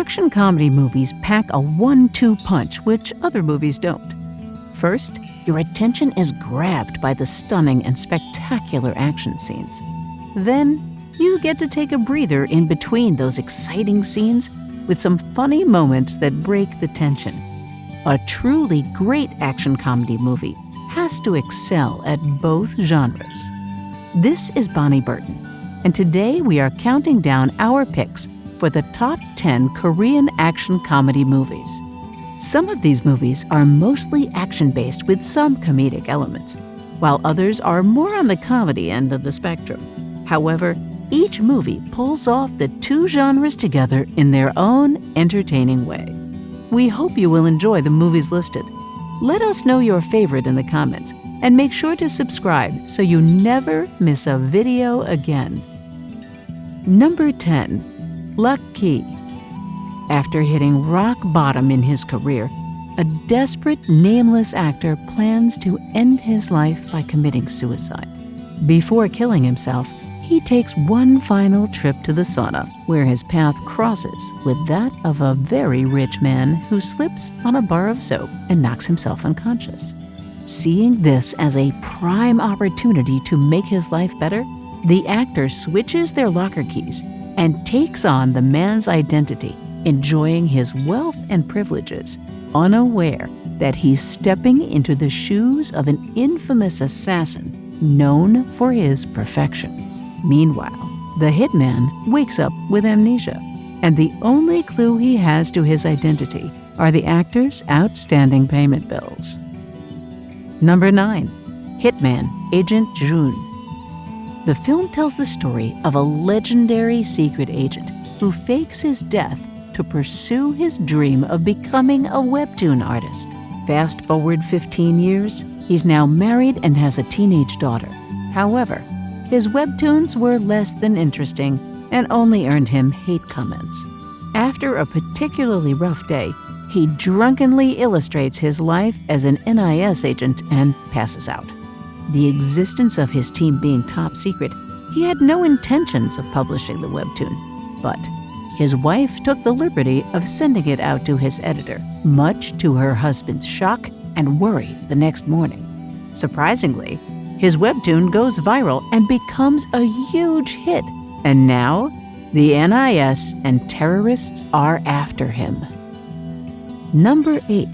Action comedy movies pack a 1-2 punch, which other movies don't. First, your attention is grabbed by the stunning and spectacular action scenes. Then, you get to take a breather in between those exciting scenes with some funny moments that break the tension. A truly great action comedy movie has to excel at both genres. This is Bonnie Burton, and today we are counting down our picks for the top 10 Korean action comedy movies. Some of these movies are mostly action-based with some comedic elements, while others are more on the comedy end of the spectrum. However, each movie pulls off the two genres together in their own entertaining way. We hope you will enjoy the movies listed. Let us know your favorite in the comments, and make sure to subscribe so you never miss a video again. Number 10. Lucky. After hitting rock bottom in his career, a desperate, nameless actor plans to end his life by committing suicide. Before killing himself, he takes one final trip to the sauna, where his path crosses with that of a very rich man who slips on a bar of soap and knocks himself unconscious. Seeing this as a prime opportunity to make his life better, the actor switches their locker keys and takes on the man's identity, enjoying his wealth and privileges, unaware that he's stepping into the shoes of an infamous assassin known for his perfection. Meanwhile, the hitman wakes up with amnesia, and the only clue he has to his identity are the actor's outstanding payment bills. Number 9. Hitman, Agent Jun. The film tells the story of a legendary secret agent who fakes his death to pursue his dream of becoming a webtoon artist. Fast forward 15 years, he's now married and has a teenage daughter. However, his webtoons were less than interesting and only earned him hate comments. After a particularly rough day, he drunkenly illustrates his life as an NIS agent and passes out. The existence of his team being top secret, he had no intentions of publishing the webtoon, but his wife took the liberty of sending it out to his editor, much to her husband's shock and worry the next morning. Surprisingly, his webtoon goes viral and becomes a huge hit, and now the NIS and terrorists are after him. Number 8.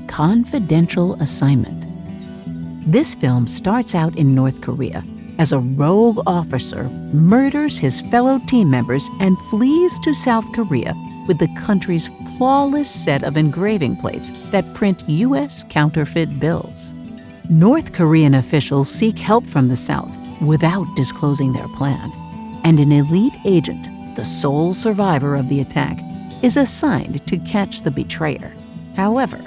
Confidential Assignment. This film starts out in North Korea as a rogue officer murders his fellow team members and flees to South Korea with the country's flawless set of engraving plates that print U.S. counterfeit bills. North Korean officials seek help from the South without disclosing their plan, and an elite agent, the sole survivor of the attack, is assigned to catch the betrayer. However,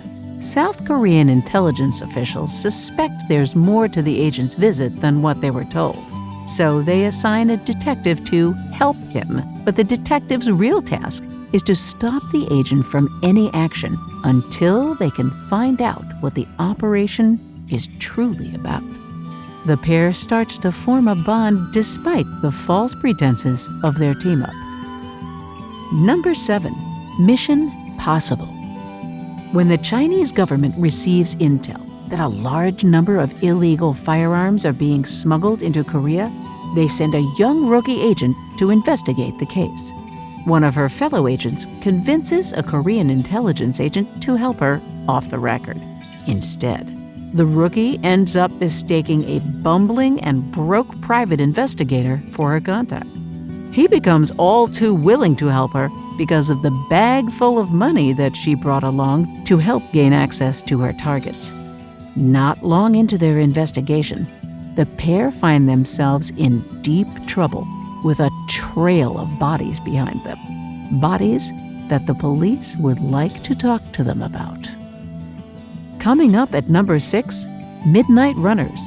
South Korean intelligence officials suspect there's more to the agent's visit than what they were told, so they assign a detective to help him. But the detective's real task is to stop the agent from any action until they can find out what the operation is truly about. The pair starts to form a bond despite the false pretenses of their team-up. Number 7. Mission Possible. When the Chinese government receives intel that a large number of illegal firearms are being smuggled into Korea, they send a young rookie agent to investigate the case. One of her fellow agents convinces a Korean intelligence agent to help her off the record. Instead, the rookie ends up mistaking a bumbling and broke private investigator for her contact. He becomes all too willing to help her because of the bag full of money that she brought along to help gain access to her targets. Not long into their investigation, the pair find themselves in deep trouble with a trail of bodies behind them. Bodies that the police would like to talk to them about. Coming up at number 6, Midnight Runners.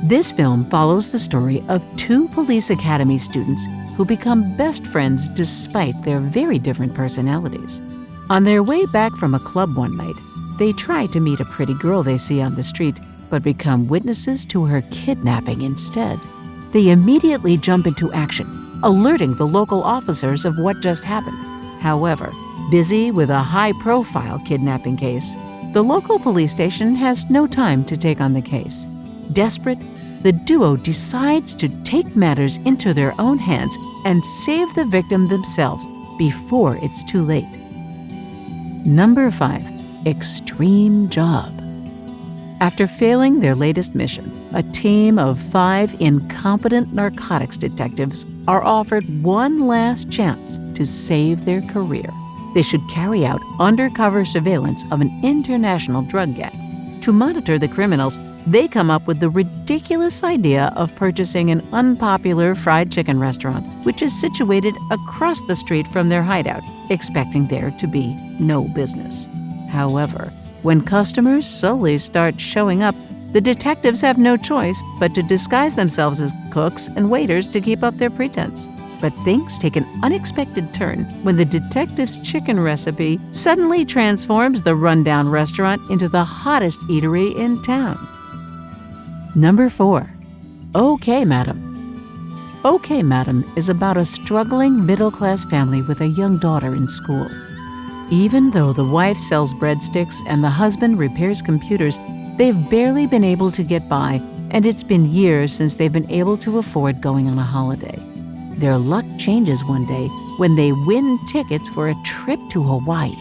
This film follows the story of two police academy students who become best friends despite their very different personalities. On their way back from a club one night, they try to meet a pretty girl they see on the street, but become witnesses to her kidnapping instead. They immediately jump into action, alerting the local officers of what just happened. However, busy with a high-profile kidnapping case, the local police station has no time to take on the case. Desperate, the duo decides to take matters into their own hands and save the victim themselves before it's too late. Number 5. Extreme Job. After failing their latest mission, a team of 5 incompetent narcotics detectives are offered one last chance to save their career. They should carry out undercover surveillance of an international drug gang. To monitor the criminals, they come up with the ridiculous idea of purchasing an unpopular fried chicken restaurant, which is situated across the street from their hideout, expecting there to be no business. However, when customers slowly start showing up, the detectives have no choice but to disguise themselves as cooks and waiters to keep up their pretense. But things take an unexpected turn when the detective's chicken recipe suddenly transforms the rundown restaurant into the hottest eatery in town. Number 4. Okay, Madam. Okay, Madam is about a struggling middle-class family with a young daughter in school. Even though the wife sells breadsticks and the husband repairs computers, they've barely been able to get by, and it's been years since they've been able to afford going on a holiday. Their luck changes one day when they win tickets for a trip to Hawaii.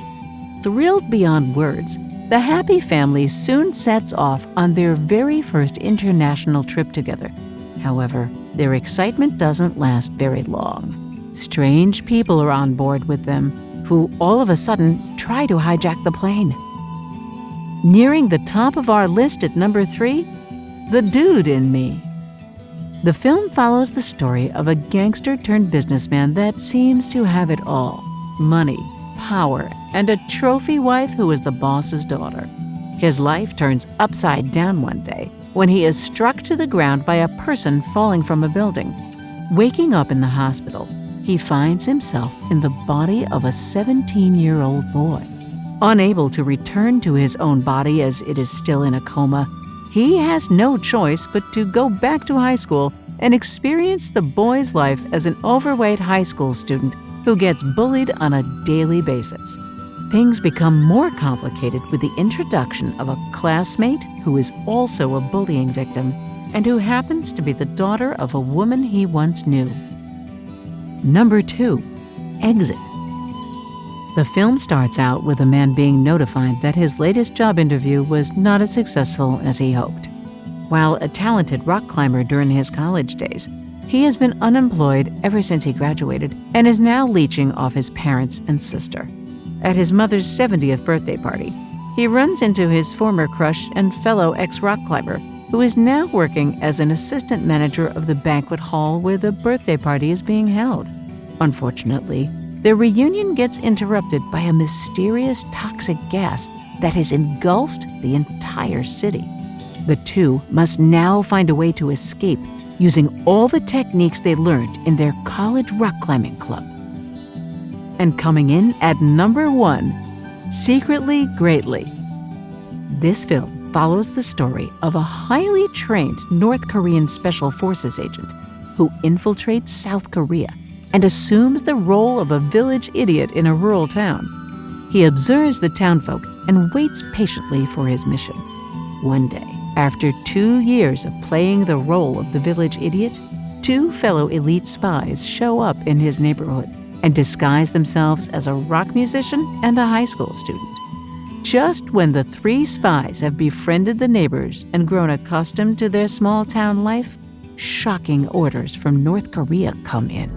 Thrilled beyond words, the happy family soon sets off on their very first international trip together. However, their excitement doesn't last very long. Strange people are on board with them, who all of a sudden try to hijack the plane. Nearing the top of our list at number 3, The Dude in Me. The film follows the story of a gangster-turned-businessman that seems to have it all: money, power, and a trophy wife who is the boss's daughter. His life turns upside down one day when he is struck to the ground by a person falling from a building. Waking up in the hospital, he finds himself in the body of a 17-year-old boy. Unable to return to his own body as it is still in a coma, he has no choice but to go back to high school and experience the boy's life as an overweight high school student who gets bullied on a daily basis. Things become more complicated with the introduction of a classmate who is also a bullying victim and who happens to be the daughter of a woman he once knew. Number 2. Exit. The film starts out with a man being notified that his latest job interview was not as successful as he hoped. While a talented rock climber during his college days, he has been unemployed ever since he graduated and is now leeching off his parents and sister. At his mother's 70th birthday party, he runs into his former crush and fellow ex-rock climber, who is now working as an assistant manager of the banquet hall where the birthday party is being held. Unfortunately, their reunion gets interrupted by a mysterious toxic gas that has engulfed the entire city. The two must now find a way to escape using all the techniques they learned in their college rock climbing club. And coming in at number 1, Secretly Greatly. This film follows the story of a highly trained North Korean Special Forces agent who infiltrates South Korea and assumes the role of a village idiot in a rural town. He observes the townfolk and waits patiently for his mission. One day, after 2 years of playing the role of the village idiot, 2 fellow elite spies show up in his neighborhood and disguise themselves as a rock musician and a high school student. Just when the 3 spies have befriended the neighbors and grown accustomed to their small town life, shocking orders from North Korea come in.